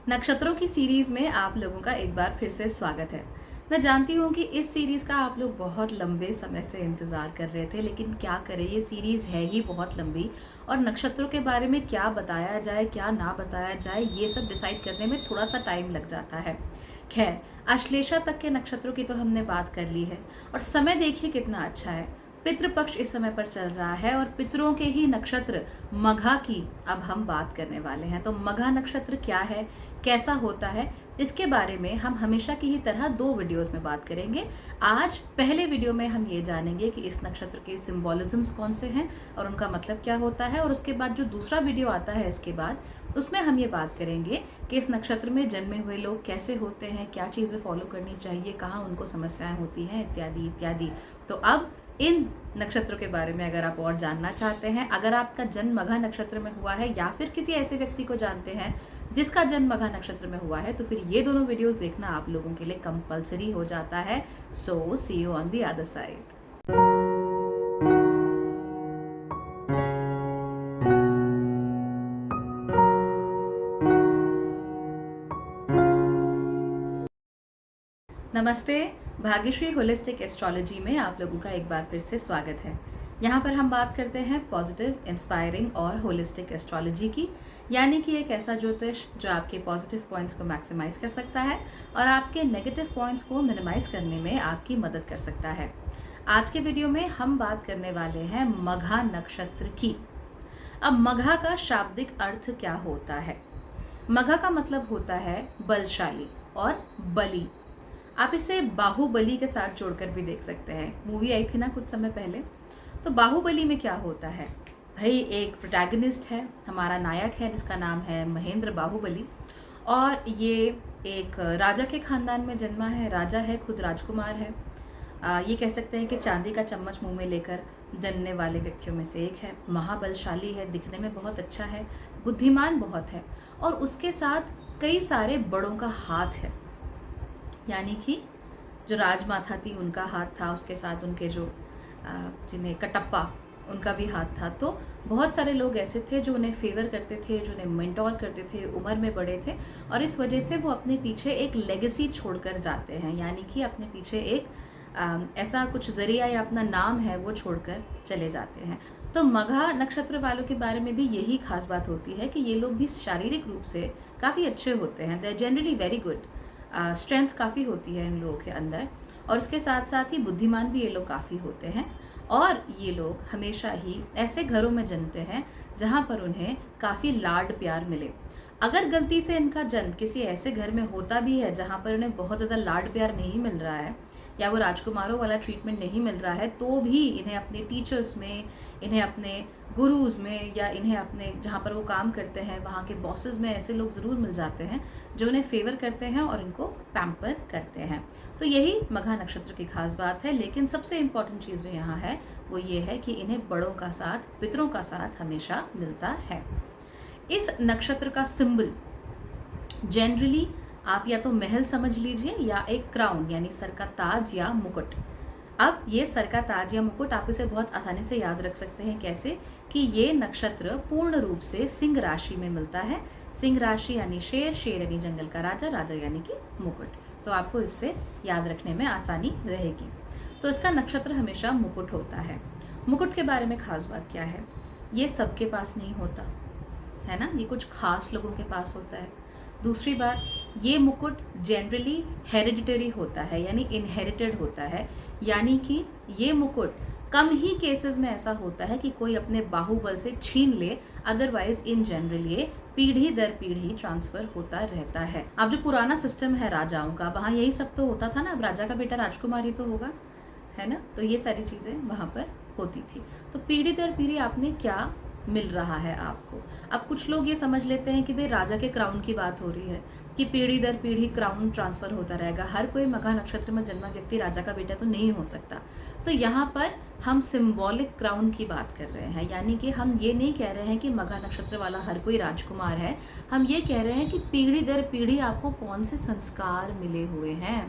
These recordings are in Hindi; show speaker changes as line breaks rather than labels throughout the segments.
नक्षत्रों की सीरीज में आप लोगों का एक बार फिर से स्वागत है। मैं जानती हूँ कि इस सीरीज का आप लोग बहुत लंबे समय से इंतज़ार कर रहे थे, लेकिन क्या करें, ये सीरीज़ है ही बहुत लंबी और नक्षत्रों के बारे में क्या बताया जाए, क्या ना बताया जाए, ये सब डिसाइड करने में थोड़ा सा टाइम लग जाता है। खैर, आश्लेषा तक के नक्षत्रों की तो हमने बात कर ली है और समय देखिए कितना अच्छा है। पितृपक्ष इस समय पर चल रहा है और पितरों के ही नक्षत्र मघा की अब हम बात करने वाले हैं। तो मघा नक्षत्र क्या है, कैसा होता है, इसके बारे में हम हमेशा की ही तरह दो वीडियोस में बात करेंगे। आज पहले वीडियो में हम ये जानेंगे कि इस नक्षत्र के सिंबोलिज्म्स कौन से हैं और उनका मतलब क्या होता है, और उसके बाद जो दूसरा वीडियो आता है इसके बाद, उसमें हम ये बात करेंगे कि इस नक्षत्र में जन्मे हुए लोग कैसे होते हैं, क्या चीज़ें फॉलो करनी चाहिए, कहाँ उनको समस्याएं होती हैं, इत्यादि इत्यादि। तो अब इन नक्षत्रों के बारे में अगर आप और जानना चाहते हैं, अगर आपका जन्म मघा नक्षत्र में हुआ है या फिर किसी ऐसे व्यक्ति को जानते हैं जिसका जन्म मघा नक्षत्र में हुआ है, तो फिर ये दोनों वीडियोस देखना आप लोगों के लिए कंपलसरी हो जाता है। So see you on the other side. नमस्ते। भाग्यश्री होलिस्टिक एस्ट्रोलॉजी में आप लोगों का एक बार फिर से स्वागत है। यहाँ पर हम बात करते हैं पॉजिटिव, इंस्पायरिंग और होलिस्टिक एस्ट्रोलॉजी की, यानी कि एक ऐसा ज्योतिष जो आपके पॉजिटिव पॉइंट्स को मैक्सिमाइज कर सकता है और आपके नेगेटिव पॉइंट्स को मिनिमाइज करने में आपकी मदद कर सकता है। आज के वीडियो में हम बात करने वाले हैं मघा नक्षत्र की। अब मघा का शाब्दिक अर्थ क्या होता है? मघा का मतलब होता है बलशाली और बली। आप इसे बाहुबली के साथ जोड़कर भी देख सकते हैं। मूवी आई थी ना कुछ समय पहले, तो बाहुबली में क्या होता है भाई, एक प्रोटैगनिस्ट है, हमारा नायक है जिसका नाम है महेंद्र बाहुबली, और ये एक राजा के खानदान में जन्मा है। राजा है, खुद राजकुमार है। ये कह सकते हैं कि चांदी का चम्मच मुंह में लेकर जन्मने वाले व्यक्तियों में से एक है। महाबलशाली है, दिखने में बहुत अच्छा है, बुद्धिमान बहुत है, और उसके साथ कई सारे बड़ों का हाथ है। यानी कि जो राजमाता थी उनका हाथ था, उसके साथ उनके जो जिन्हें कटप्पा, उनका भी हाथ था। तो बहुत सारे लोग ऐसे थे जो उन्हें फेवर करते थे, जो उन्हें मेंटोर करते थे, उम्र में बड़े थे, और इस वजह से वो अपने पीछे एक लेगेसी छोड़कर जाते हैं, यानी कि अपने पीछे एक ऐसा कुछ जरिया या अपना नाम है वो छोड़कर चले जाते हैं। तो मघा नक्षत्र वालों के बारे में भी यही खास बात होती है कि ये लोग भी शारीरिक रूप से काफ़ी अच्छे होते हैं। They are generally very good. Strength काफ़ी होती है इन लोगों के अंदर, और उसके साथ साथ ही बुद्धिमान भी ये लोग काफ़ी होते हैं। और ये लोग हमेशा ही ऐसे घरों में जन्मते हैं जहाँ पर उन्हें काफ़ी लाड प्यार मिले। अगर गलती से इनका जन्म किसी ऐसे घर में होता भी है जहाँ पर उन्हें बहुत ज़्यादा लाड प्यार नहीं मिल रहा है या वो राजकुमारों वाला ट्रीटमेंट नहीं मिल रहा है, तो भी इन्हें अपने टीचर्स में, इन्हें अपने गुरुज में, या इन्हें अपने जहाँ पर वो काम करते हैं वहाँ के बॉसेस में ऐसे लोग ज़रूर मिल जाते हैं जो उन्हें फेवर करते हैं और इनको पैम्पर करते हैं। तो यही मघा नक्षत्र की खास बात है। लेकिन सबसे इम्पॉर्टेंट चीज़ जो यहाँ है वो ये है कि इन्हें बड़ों का साथ, पितरों का साथ हमेशा मिलता है। इस नक्षत्र का सिंबल जनरली आप या तो महल समझ लीजिए या एक क्राउन, यानी सर का ताज या मुकुट। अब ये सर का ताज या मुकुट आप इसे बहुत आसानी से याद रख सकते हैं। कैसे? कि ये नक्षत्र पूर्ण रूप से सिंह राशि में मिलता है। सिंह राशि यानी शेर, शेर यानी जंगल का राजा, राजा यानी कि मुकुट। तो आपको इससे याद रखने में आसानी रहेगी। तो इसका नक्षत्र हमेशा मुकुट होता है। मुकुट के बारे में खास बात क्या है? ये सबके पास नहीं होता है ना, ये कुछ खास लोगों के पास होता है। दूसरी बात, ये मुकुट जनरली हेरिडिटरी होता है, यानी इनहेरिटेड होता है। यानी कि ये मुकुट कम ही केसेस में ऐसा होता है कि कोई अपने बाहुबल से छीन ले, अदरवाइज इन जनरल ये पीढ़ी दर पीढ़ी ट्रांसफर होता रहता है। अब जो पुराना सिस्टम है राजाओं का, वहाँ यही सब तो होता था ना। अब राजा का बेटा राजकुमार ही तो होगा, है ना। तो ये सारी चीज़ें वहाँ पर होती थी। तो पीढ़ी दर पीढ़ी आपने क्या मिल रहा है आपको। अब कुछ लोग ये समझ लेते हैं कि भाई राजा के क्राउन की बात हो रही है, कि पीढ़ी दर पीढ़ी क्राउन ट्रांसफर होता रहेगा। हर कोई मघा नक्षत्र में जन्मा व्यक्ति राजा का बेटा तो नहीं हो सकता। तो यहाँ पर हम सिंबॉलिक क्राउन की बात कर रहे हैं, यानी कि हम ये नहीं कह रहे हैं कि मघा नक्षत्र वाला हर कोई राजकुमार है। हम ये कह रहे हैं कि पीढ़ी दर पीढ़ी आपको कौन से संस्कार मिले हुए हैं।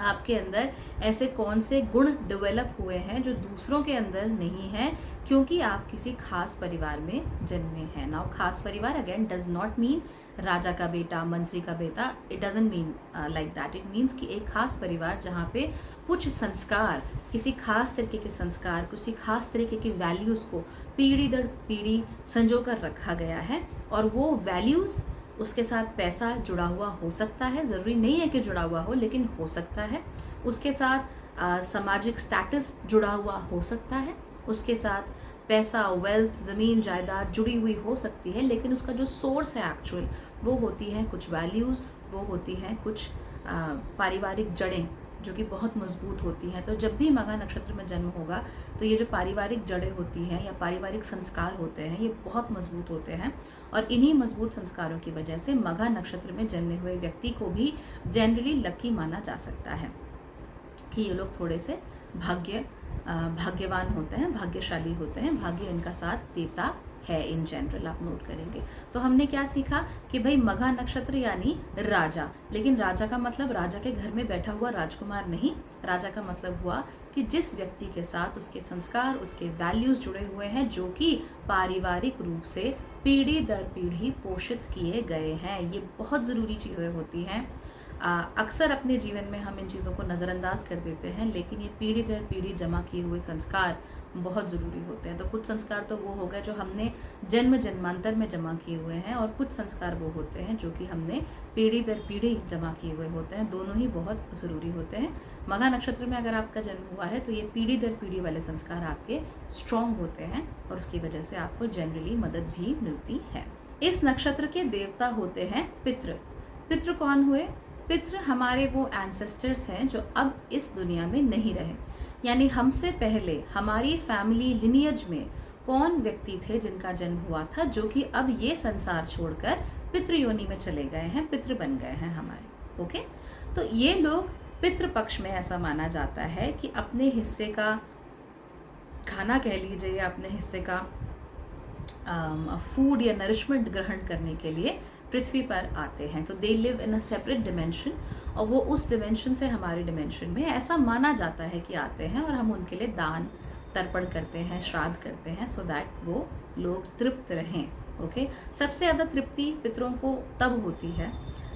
आपके अंदर ऐसे कौन से गुण डेवलप हुए हैं जो दूसरों के अंदर नहीं है, क्योंकि आप किसी खास परिवार में जन्मे हैं। नाउ खास परिवार अगेन डज नॉट मीन राजा का बेटा, मंत्री का बेटा, it doesn't mean like that. It means कि एक खास परिवार जहाँ पे कुछ संस्कार, किसी खास तरीके के संस्कार, किसी खास तरीके की वैल्यूज़ को पीढ़ी दर पीढ़ी संजो कर रखा गया है, और वो वैल्यूज़, उसके साथ पैसा जुड़ा हुआ हो सकता है, ज़रूरी नहीं है कि जुड़ा हुआ हो, लेकिन हो सकता है। उसके साथ सामाजिक स्टेटस जुड़ा हुआ हो सकता है, उसके साथ पैसा, वेल्थ, ज़मीन जायदाद जुड़ी हुई हो सकती है, लेकिन उसका जो सोर्स है एक्चुअल, वो होती हैं कुछ वैल्यूज़, वो होती हैं कुछ पारिवारिक जड़ें जो कि बहुत मजबूत होती हैं। तो जब भी मघा नक्षत्र में जन्म होगा तो ये जो पारिवारिक जड़ें होती हैं या पारिवारिक संस्कार होते हैं, ये बहुत मजबूत होते हैं, और इन्हीं मजबूत संस्कारों की वजह से मघा नक्षत्र में जन्मे हुए व्यक्ति को भी जनरली लकी माना जा सकता है कि ये लोग थोड़े से भाग्यवान होते हैं, भाग्यशाली होते हैं, भाग्य इनका साथ देता है इन जनरल। आप नोट करेंगे तो हमने क्या सीखा कि भाई मघा नक्षत्र यानी राजा, लेकिन राजा का मतलब राजा के घर में बैठा हुआ राजकुमार नहीं। राजा का मतलब हुआ कि जिस व्यक्ति के साथ उसके संस्कार, उसके वैल्यूज जुड़े हुए हैं, जो कि पारिवारिक रूप से पीढ़ी दर पीढ़ी पोषित किए गए हैं। ये बहुत ज़रूरी चीज़ें होती हैं। अक्सर अपने जीवन में हम इन चीज़ों को नज़रअंदाज कर देते हैं, लेकिन ये पीढ़ी दर पीढ़ी जमा किए हुए संस्कार बहुत ज़रूरी होते हैं। तो कुछ संस्कार तो वो हो गए जो हमने जन्म जन्मांतर में जमा किए हुए हैं, और कुछ संस्कार वो होते हैं जो कि हमने पीढ़ी दर पीढ़ी जमा किए हुए होते हैं। दोनों ही बहुत ज़रूरी होते हैं। मघा नक्षत्र में अगर आपका जन्म हुआ है तो ये पीढ़ी दर पीढ़ी वाले संस्कार आपके स्ट्रॉन्ग होते हैं, और उसकी वजह से आपको जनरली मदद भी मिलती है। इस नक्षत्र के देवता होते हैं पितृ। पितृ कौन हुए? पितृ हमारे वो एंसेस्टर्स हैं जो अब इस दुनिया में नहीं रहे, यानी हमसे पहले हमारी फैमिली लिनियज में कौन व्यक्ति थे जिनका जन्म हुआ था, जो कि अब ये संसार छोड़कर पितृ योनि में चले गए हैं, पितृ बन गए हैं हमारे। ओके, तो ये लोग पितृ पक्ष में ऐसा माना जाता है कि अपने हिस्से का खाना कह लीजिए, या अपने हिस्से का फूड या नरिशमेंट ग्रहण करने के लिए पृथ्वी पर आते हैं। तो they live in a separate dimension, और वो उस डिमेंशन से हमारे डिमेंशन में ऐसा माना जाता है कि आते हैं, और हम उनके लिए दान तर्पण करते हैं, श्राद्ध करते हैं, सो दैट वो लोग तृप्त रहें। ओके, सबसे ज़्यादा तृप्ति पितरों को तब होती है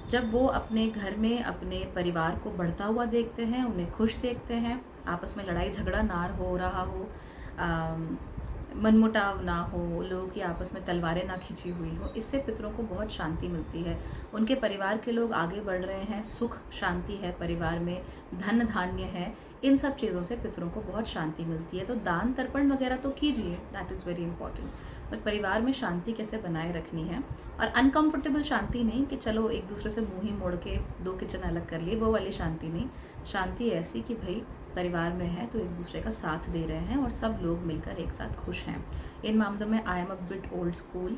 जब वो अपने घर में अपने परिवार को बढ़ता हुआ देखते हैं, उन्हें खुश देखते हैं, आपस में लड़ाई झगड़ा ना हो रहा हो, मनमुटाव ना हो, लोगों की आपस में तलवारें ना खिंची हुई हो। इससे पितरों को बहुत शांति मिलती है। उनके परिवार के लोग आगे बढ़ रहे हैं, सुख शांति है परिवार में, धन धान्य है, इन सब चीज़ों से पितरों को बहुत शांति मिलती है। तो दान तर्पण वगैरह तो कीजिए, that is very important, but परिवार में शांति कैसे बनाए रखनी है, और अनकम्फर्टेबल शांति नहीं कि चलो एक दूसरे से मुँह ही मोड़ के 2 किचन अलग कर लिए, वो वाली शांति नहीं। शांति ऐसी कि भाई परिवार में है तो एक दूसरे का साथ दे रहे हैं और सब लोग मिलकर एक साथ खुश हैं। इन मामलों में I am a bit old school,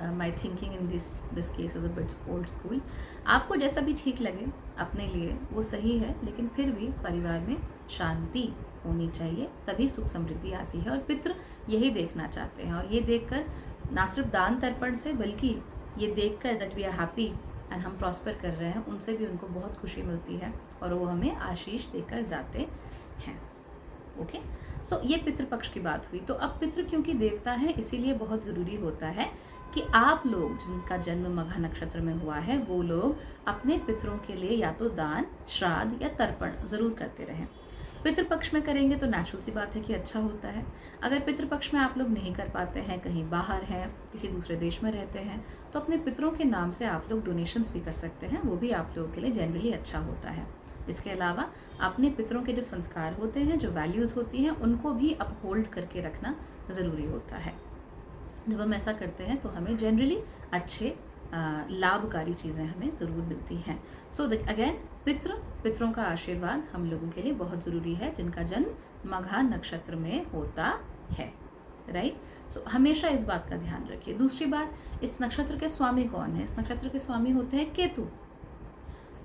my thinking in this case is a bit old school. आपको जैसा भी ठीक लगे अपने लिए वो सही है, लेकिन फिर भी परिवार में शांति होनी चाहिए, तभी सुख समृद्धि आती है। और पितृ यही देखना चाहते हैं, और ये देखकर ना सिर्फ दान तर्पण से, बल्कि ये देखकर that we are happy and हम प्रॉस्पर कर रहे हैं, उनसे भी उनको बहुत खुशी मिलती है, और वो हमें आशीष देकर जाते हैं। ओके, सो ये पितृपक्ष की बात हुई। तो अब पितृ क्योंकि देवता है, इसीलिए बहुत ज़रूरी होता है कि आप लोग जिनका जन्म मघा नक्षत्र में हुआ है, वो लोग अपने पितरों के लिए या तो दान, श्राद्ध या तर्पण ज़रूर करते रहें। पितृपक्ष में करेंगे तो नेचुरल सी बात है कि अच्छा होता है। अगर पितृपक्ष में आप लोग नहीं कर पाते हैं, कहीं बाहर हैं, किसी दूसरे देश में रहते हैं, तो अपने पितरों के नाम से आप लोग डोनेशंस भी कर सकते हैं, वो भी आप लोगों के लिए जनरली अच्छा होता है। इसके अलावा अपने पितरों के जो संस्कार होते हैं, जो वैल्यूज़ होती हैं, उनको भी अपहोल्ड करके रखना ज़रूरी होता है। जब हम ऐसा करते हैं तो हमें जनरली अच्छे लाभकारी चीज़ें हमें ज़रूर मिलती हैं। सो अगेन पितरों का आशीर्वाद हम लोगों के लिए बहुत ज़रूरी है जिनका जन्म मघा नक्षत्र में होता है, राइट। सो हमेशा इस बात का ध्यान रखिए। दूसरी बात, इस नक्षत्र के स्वामी कौन है? इस नक्षत्र के स्वामी होते हैं केतु।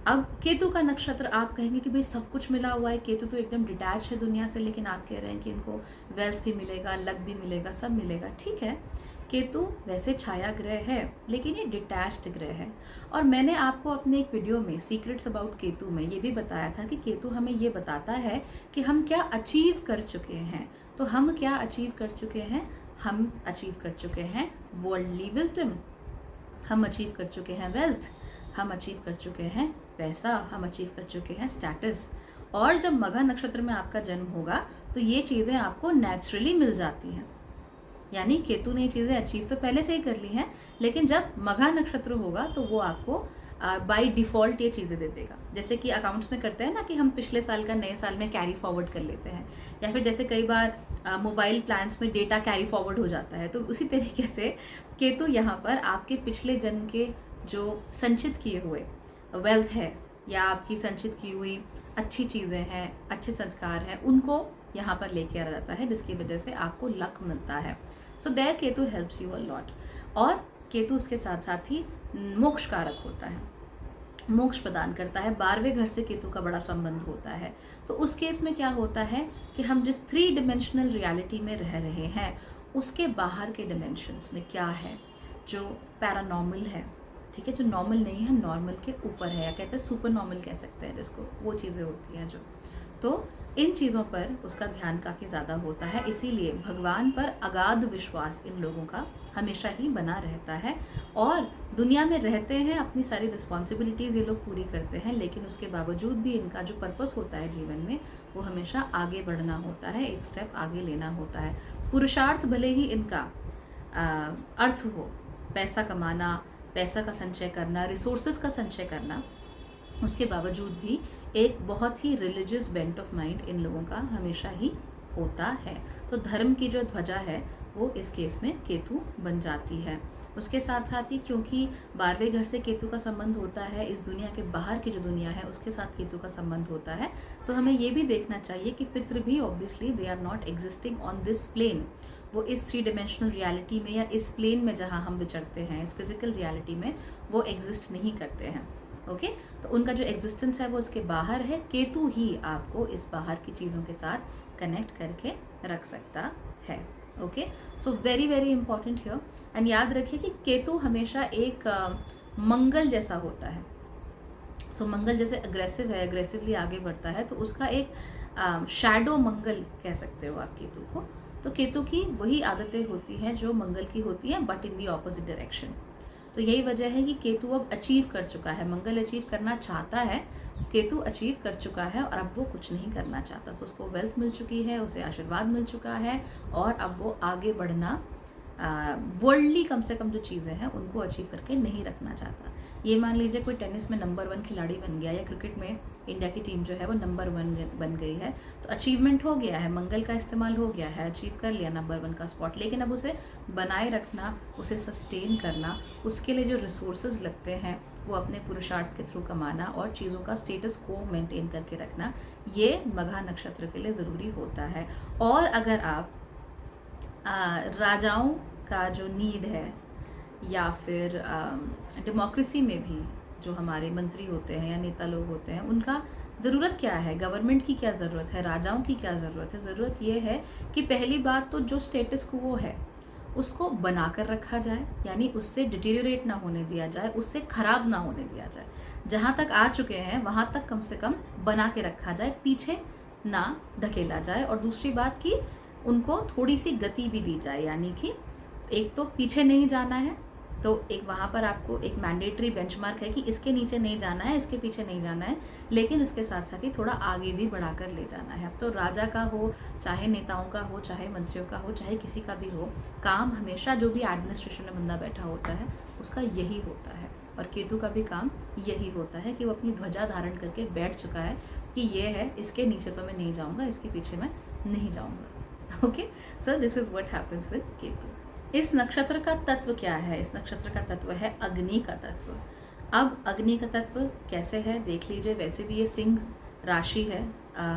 अब केतु का नक्षत्र, आप कहेंगे कि भाई सब कुछ मिला हुआ है, केतु तो एकदम डिटैच है दुनिया से, लेकिन आप कह रहे हैं कि इनको वेल्थ भी मिलेगा, लक भी मिलेगा, सब मिलेगा। ठीक है, केतु वैसे छाया ग्रह है, लेकिन ये डिटैच्ड ग्रह है। और मैंने आपको अपने एक वीडियो में सीक्रेट्स अबाउट केतु में ये भी बताया था कि केतु हमें ये बताता है कि हम क्या अचीव कर चुके हैं। तो हम क्या अचीव कर चुके हैं? हम अचीव कर चुके हैं वर्ल्डली विजडम, हम अचीव कर चुके हैं वेल्थ, हम अचीव कर चुके हैं पैसा, हम अचीव कर चुके हैं स्टेटस। और जब मघा नक्षत्र में आपका जन्म होगा तो ये चीज़ें आपको नेचुरली मिल जाती हैं। यानी केतु ने ये चीज़ें अचीव तो पहले से ही कर ली हैं, लेकिन जब मघा नक्षत्र होगा तो वो आपको बाय डिफ़ॉल्ट ये चीज़ें दे देगा। जैसे कि अकाउंट्स में करते हैं ना कि हम पिछले साल का नए साल में कैरी फॉरवर्ड कर लेते हैं, या फिर जैसे कई बार मोबाइल प्लान्स में डेटा कैरी फॉरवर्ड हो जाता है, तो उसी तरीके से केतु यहाँ पर आपके पिछले जन्म के जो संचित किए हुए वेल्थ है या आपकी संचित की हुई अच्छी चीज़ें हैं, अच्छे संस्कार हैं, उनको यहाँ पर लेके आ जाता है, जिसकी वजह से आपको लक मिलता है। So there Ketu helps you a lot. और केतु उसके साथ साथ ही मोक्ष कारक होता है, मोक्ष प्रदान करता है। 12वें घर से केतु का बड़ा संबंध होता है। तो उस केस में क्या होता है कि हम जिस 3 डिमेंशनल रियलिटी में रह रहे हैं उसके बाहर के डिमेंशंस में क्या है जो पैरानॉर्मल है, ठीक है, जो नॉर्मल नहीं है, नॉर्मल के ऊपर है, या कहते हैं सुपर नॉर्मल कह सकते हैं जिसको, वो चीज़ें होती हैं जो, तो इन चीज़ों पर उसका ध्यान काफ़ी ज़्यादा होता है। इसीलिए भगवान पर अगाध विश्वास इन लोगों का हमेशा ही बना रहता है। और दुनिया में रहते हैं, अपनी सारी रिस्पॉन्सिबिलिटीज़ ये लोग पूरी करते हैं, लेकिन उसके बावजूद भी इनका जो पर्पस होता है जीवन में वो हमेशा आगे बढ़ना होता है, एक स्टेप आगे लेना होता है। पुरुषार्थ भले ही इनका अर्थ हो पैसा कमाना, पैसा का संचय करना, रिसोर्सेज का संचय करना, उसके बावजूद भी एक बहुत ही रिलीजियस बेंट ऑफ माइंड इन लोगों का हमेशा ही होता है। तो धर्म की जो ध्वजा है वो इस केस में केतु बन जाती है। उसके साथ साथ ही क्योंकि 12वें घर से केतु का संबंध होता है, इस दुनिया के बाहर की जो दुनिया है उसके साथ केतु का संबंध होता है, तो हमें ये भी देखना चाहिए कि पितृ भी obviously they are not existing on this plane. वो इस 3 डिमेंशनल रियलिटी में या इस प्लेन में जहाँ हम विचरते हैं, इस फिजिकल रियलिटी में वो एग्जिस्ट नहीं करते हैं। ओके, तो उनका जो एग्जिस्टेंस है वो उसके बाहर है। केतु ही आपको इस बाहर की चीज़ों के साथ कनेक्ट करके रख सकता है। Okay, so very very important here. And याद रखिए कि केतु हमेशा एक मंगल जैसा होता है। सो मंगल जैसे अग्रेसिव है, अग्रेसिवली आगे बढ़ता है, तो उसका एक शैडो मंगल कह सकते हो आप केतु को। तो केतु की वही आदतें होती हैं जो मंगल की होती हैं, but in the opposite direction. तो यही वजह है कि केतु अब अचीव कर चुका है, मंगल अचीव करना चाहता है, केतु अचीव कर चुका है और अब वो कुछ नहीं करना चाहता। सो उसको वेल्थ मिल चुकी है, उसे आशीर्वाद मिल चुका है, और अब वो आगे बढ़ना, वर्ल्डली कम से कम जो चीज़ें हैं उनको अचीव करके नहीं रखना चाहता। ये मान लीजिए कोई टेनिस में नंबर 1 खिलाड़ी बन गया, या क्रिकेट में इंडिया की टीम जो है वो नंबर 1 बन गई है, तो अचीवमेंट हो गया है, मंगल का इस्तेमाल हो गया है, अचीव कर लिया नंबर 1 का स्पॉट। लेकिन अब उसे बनाए रखना, उसे सस्टेन करना, उसके लिए जो रिसोर्सेज लगते हैं वो अपने पुरुषार्थ के थ्रू कमाना और चीज़ों का स्टेटस को मेंटेन करके रखना, ये मघा नक्षत्र के लिए ज़रूरी होता है। और अगर आप राजाओं का जो नीड है, या फिर डेमोक्रेसी में भी जो हमारे मंत्री होते हैं या नेता लोग होते हैं, उनका ज़रूरत क्या है, गवर्नमेंट की क्या ज़रूरत है, राजाओं की क्या ज़रूरत है? ज़रूरत ये है कि पहली बात तो जो स्टेटस को है उसको बना कर रखा जाए, यानी उससे डिटेरियोरेट ना होने दिया जाए, उससे ख़राब ना होने दिया जाए। जहाँ तक आ चुके हैं वहाँ तक कम से कम बना के रखा जाए, पीछे ना धकेला जाए। और दूसरी बात कि उनको थोड़ी सी गति भी दी जाए, यानी कि एक तो पीछे नहीं जाना है, तो एक वहाँ पर आपको एक मैंडेटरी बेंचमार्क है कि इसके नीचे नहीं जाना है, इसके पीछे नहीं जाना है, लेकिन उसके साथ साथ ही थोड़ा आगे भी बढ़ाकर ले जाना है। अब तो राजा का हो, चाहे नेताओं का हो, चाहे मंत्रियों का हो, चाहे किसी का भी हो, काम हमेशा जो भी एडमिनिस्ट्रेशन में बंदा बैठा होता है उसका यही होता है। और केतु का भी काम यही होता है कि वो अपनी ध्वजा धारण करके बैठ चुका है कि ये है, इसके नीचे तो मैं नहीं जाऊँगा, इसके पीछे मैं नहीं जाऊँगा। Okay, so this is what happens with Ketu. इस नक्षत्र का तत्व क्या है? इस नक्षत्र का तत्व है अग्नि का तत्व। अब अग्नि का तत्व कैसे है देख लीजिए। वैसे भी ये सिंह राशि है,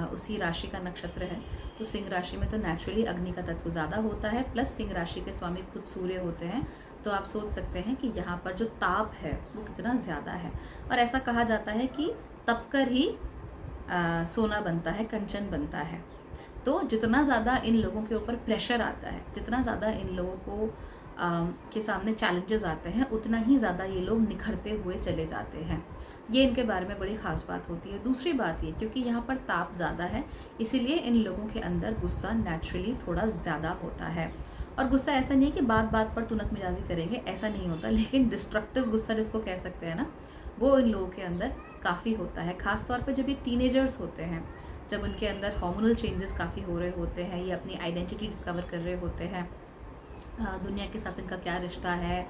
उसी राशि का नक्षत्र है, तो सिंह राशि में तो नेचुरली अग्नि का तत्व ज़्यादा होता है, प्लस सिंह राशि के स्वामी खुद सूर्य होते हैं, तो आप सोच सकते हैं कि यहाँ पर जो ताप है वो कितना ज़्यादा है। और ऐसा कहा जाता है कि तपकर ही सोना बनता है, कंचन बनता है। तो जितना ज़्यादा इन लोगों के ऊपर प्रेशर आता है, जितना ज़्यादा इन लोगों को के सामने चैलेंजेस आते हैं, उतना ही ज़्यादा ये लोग निखरते हुए चले जाते हैं। ये इनके बारे में बड़ी ख़ास बात होती है। दूसरी बात ये, क्योंकि यहाँ पर ताप ज़्यादा है, इसीलिए इन लोगों के अंदर गुस्सा नेचुरली थोड़ा ज़्यादा होता है। और गुस्सा ऐसा नहीं है कि बात बात पर तुनक मिजाजी करेंगे, ऐसा नहीं होता, लेकिन डिस्ट्रक्टिव गुस्सा जिसको कह सकते हैं ना, वो इन लोगों के अंदर काफ़ी होता है। ख़ास तौर पे जब ये टीनेजर्स होते हैं, जब उनके अंदर हार्मोनल चेंजेस काफ़ी हो रहे होते हैं, ये अपनी आइडेंटिटी डिस्कवर कर रहे होते हैं, दुनिया के साथ इनका क्या रिश्ता है,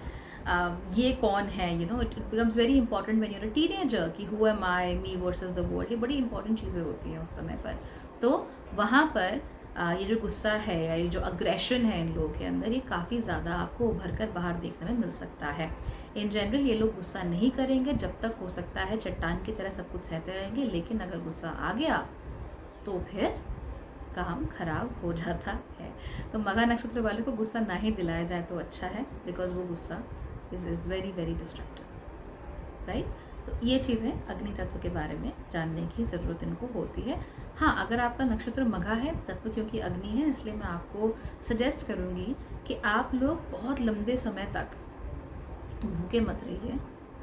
ये कौन है, you know, it becomes very important when you're a teenager कि who am I, me versus the world. ये बड़ी इंपॉर्टेंट चीज़ें होती हैं उस समय पर। तो वहाँ पर ये जो गुस्सा है या ये जो अग्रेशन है इन लोगों के अंदर, ये काफ़ी ज़्यादा आपको उभर कर बाहर देखने में मिल सकता है। इन जनरल ये लोग गुस्सा नहीं करेंगे, जब तक हो सकता है चट्टान की तरह सब कुछ सहते रहेंगे, लेकिन अगर गुस्सा आ गया तो फिर काम खराब हो जाता है। तो मघा नक्षत्र वाले को गुस्सा ना ही दिलाया जाए तो अच्छा है, बिकॉज वो गुस्सा is very very destructive, right. तो ये चीज़ें अग्नि तत्व के बारे में जानने की ज़रूरत इनको होती है। हाँ, अगर आपका नक्षत्र मघा है, तत्व क्योंकि अग्नि है, इसलिए मैं आपको सजेस्ट करूँगी कि आप लोग बहुत लंबे समय तक भूखे मत रहिए,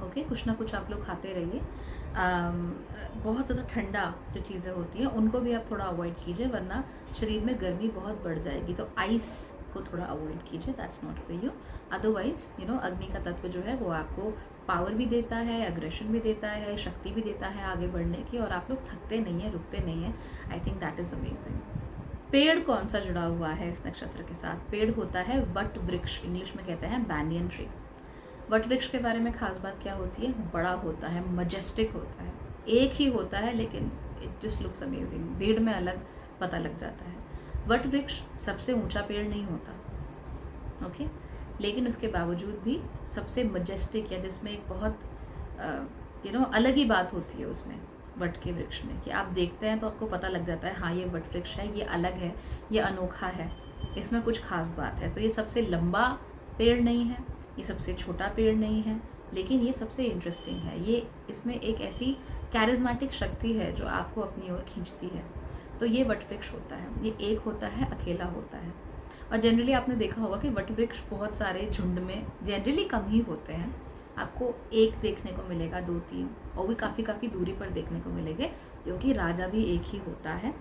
ओके। कुछ ना कुछ आप लोग खाते रहिए। बहुत ज़्यादा ठंडा जो चीज़ें होती हैं उनको भी आप थोड़ा अवॉइड कीजिए, वरना शरीर में गर्मी बहुत बढ़ जाएगी। तो आइस को थोड़ा अवॉइड कीजिए, that's not for you. Otherwise you know, अग्नि का तत्व जो है वो आपको पावर भी देता है, अग्रेशन भी देता है, शक्ति भी देता है आगे बढ़ने की, और आप लोग थकते नहीं हैं, रुकते नहीं हैं। I think that is amazing. पेड़ कौन सा जुड़ा हुआ है इस नक्षत्र के साथ? पेड़ होता है वट वृक्ष, इंग्लिश में कहते हैं बैनियन ट्री। वट वृक्ष के बारे में खास बात क्या होती है? बड़ा होता है, मजेस्टिक होता है, एक ही होता है लेकिन इट जस्ट लुक्स अमेजिंग, भीड़ में अलग पता लग जाता है। वट वृक्ष सबसे ऊंचा पेड़ नहीं होता, ओके, लेकिन उसके बावजूद भी सबसे मजेस्टिक, या जिसमें एक बहुत यू नो अलग ही बात होती है उसमें, वट के वृक्ष में, कि आप देखते हैं तो आपको पता लग जाता है हाँ ये वट वृक्ष है, ये अलग है, ये अनोखा है, इसमें कुछ खास बात है। सो ये सबसे लंबा पेड़ नहीं है, ये सबसे छोटा पेड़ नहीं है, लेकिन ये सबसे इंटरेस्टिंग है। ये इसमें एक ऐसी कैरिज्मेटिक शक्ति है जो आपको अपनी ओर खींचती है। तो ये वट वृक्ष होता है, ये एक होता है, अकेला होता है। और जनरली आपने देखा होगा कि वट वृक्ष बहुत सारे झुंड में जनरली कम ही होते हैं, आपको एक देखने को मिलेगा, 2-3, और भी काफ़ी दूरी पर देखने को मिलेंगे, क्योंकि राजा भी एक ही होता है।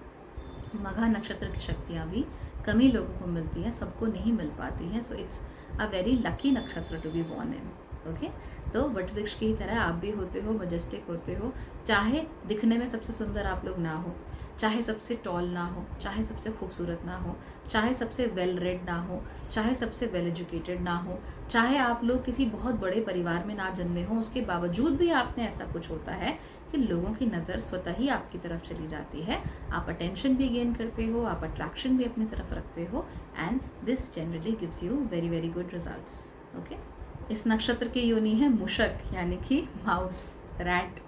मघा नक्षत्र की शक्तियाँ भी कम ही लोगों को मिलती हैं, सबको नहीं मिल पाती हैं। So it's a very lucky nakshatra to be born in, okay. तो वट वृक्ष की तरह आप भी होते हो, मजेस्टिक होते हो, चाहे दिखने में सबसे सुंदर आप लोग ना हो, चाहे सबसे टॉल ना हो, चाहे सबसे खूबसूरत ना हो, चाहे सबसे वेल रेड ना हो, चाहे सबसे वेल एजुकेटेड ना हो, चाहे आप लोग किसी बहुत बड़े परिवार में ना जन्मे हो, उसके बावजूद भी आपने ऐसा कुछ होता है कि लोगों की नज़र स्वतः ही आपकी तरफ चली जाती है, आप अटेंशन भी गेन करते हो, आप अट्रैक्शन भी अपनी तरफ रखते हो, and this generally gives you very very good results, okay. इस नक्षत्र की योनि है मूषक, यानी कि माउस, रैट।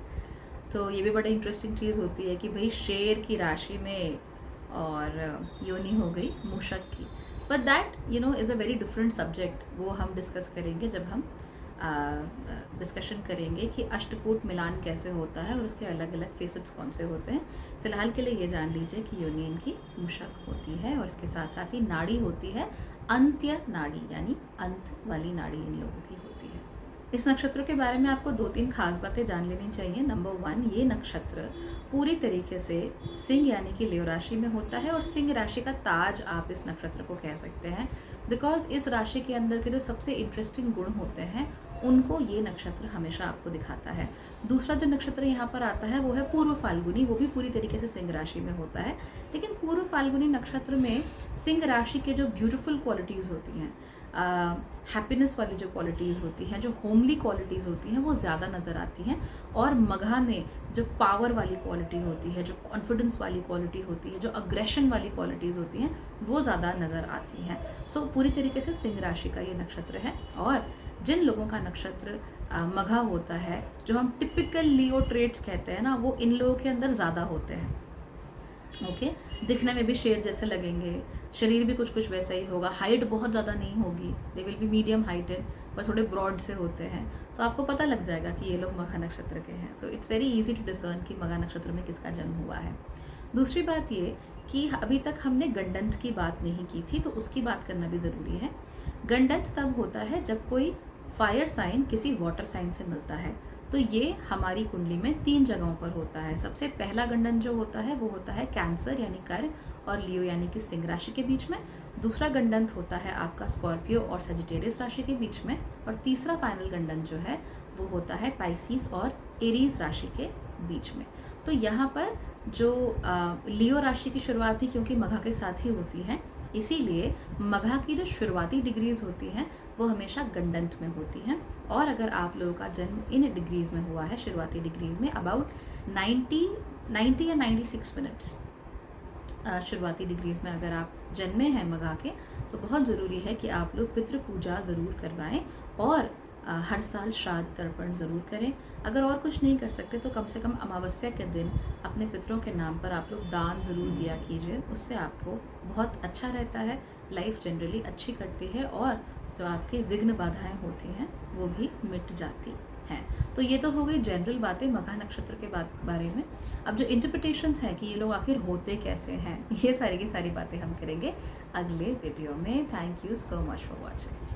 तो ये भी बड़ी इंटरेस्टिंग चीज़ होती है कि भाई शेर की राशि में और योनि हो गई मूषक की, but that you know is a very different subject, वो हम डिस्कस करेंगे जब हम डिस्कशन करेंगे कि अष्टकूट मिलान कैसे होता है और उसके अलग अलग फेसेट्स कौन से होते हैं। फिलहाल के लिए ये जान लीजिए कि योनि इनकी मूषक होती है, और इसके साथ साथ ही नाड़ी होती है अंत्य नाड़ी, यानी अंत वाली नाड़ी इन लोगों की होती है। इस नक्षत्र के बारे में आपको 2-3 खास बातें जान लेनी चाहिए। नंबर 1, ये नक्षत्र पूरी तरीके से सिंह यानी कि लेव राशि में होता है, और सिंह राशि का ताज आप इस नक्षत्र को कह सकते हैं, बिकॉज इस राशि के अंदर के जो सबसे इंटरेस्टिंग गुण होते हैं उनको ये नक्षत्र हमेशा आपको दिखाता है। दूसरा जो नक्षत्र यहाँ पर आता है वो है पूर्व फाल्गुनी, वो भी पूरी तरीके से सिंह राशि में होता है, लेकिन पूर्व फाल्गुनी नक्षत्र में सिंह राशि के जो ब्यूटीफुल क्वालिटीज़ होती हैं, हैप्पीनेस वाली जो क्वालिटीज़ होती हैं, जो होमली क्वालिटीज़ होती हैं, वो ज़्यादा नज़र आती हैं। और मघा में जो पावर वाली क्वालिटी होती है, जो कॉन्फिडेंस वाली क्वालिटी होती है, जो अग्रेशन वाली क्वालिटीज़ होती हैं, वो ज़्यादा नज़र आती हैं। सो पूरी तरीके से सिंह राशि का ये नक्षत्र है। और जिन लोगों का नक्षत्र मघा होता है, जो हम टिपिकल लियो ट्रेट्स कहते हैं ना, वो इन लोगों के अंदर ज़्यादा होते हैं, ओके। दिखने में भी शेर जैसे लगेंगे, शरीर भी कुछ कुछ वैसा ही होगा, हाइट बहुत ज़्यादा नहीं होगी, they will be medium heighted, पर थोड़े ब्रॉड से होते हैं, तो आपको पता लग जाएगा कि ये लोग मघा नक्षत्र के हैं। So it's very easy to discern कि मघा नक्षत्र में किसका जन्म हुआ है। दूसरी बात ये कि अभी तक हमने गंडंत की बात नहीं की थी, तो उसकी बात करना भी ज़रूरी है गंडंत तब होता है जब कोई फायर साइन किसी वाटर साइन से मिलता है। तो ये हमारी कुंडली में 3 जगहों पर होता है। सबसे पहला गंडन जो होता है वो होता है कैंसर यानी कर्क और लियो यानी कि सिंह राशि के बीच में। दूसरा गंडंत होता है आपका स्कॉर्पियो और सजिटेरियस राशि के बीच में। और तीसरा फाइनल गंडन जो है वो होता है पाइसिस और एरीज राशि के बीच में। तो यहाँ पर जो लियो राशि की शुरुआत भी क्योंकि मघा के साथ ही होती है, इसीलिए मघा की जो शुरुआती डिग्रीज होती हैं वो हमेशा गंडंत में होती हैं। और अगर आप लोगों का जन्म इन डिग्रीज में हुआ है, शुरुआती डिग्रीज में अबाउट 90 या 96 मिनट्स शुरुआती डिग्रीज में अगर आप जन्मे हैं मघा के, तो बहुत ज़रूरी है कि आप लोग पितृ पूजा ज़रूर करवाएं और हर साल श्राद्ध तर्पण ज़रूर करें। अगर और कुछ नहीं कर सकते तो कम से कम अमावस्या के दिन अपने पितरों के नाम पर आप लोग दान ज़रूर दिया कीजिए। उससे आपको बहुत अच्छा रहता है, लाइफ जनरली अच्छी कटती है और जो आपके विघ्न बाधाएं होती हैं वो भी मिट जाती हैं। तो ये तो हो गई जनरल बातें मघा नक्षत्र के बारे में। अब जो इंटरप्रिटेशंस हैं कि ये लोग आखिर होते कैसे हैं, ये सारी की सारी बातें हम करेंगे अगले वीडियो में। Thank you so much for watching.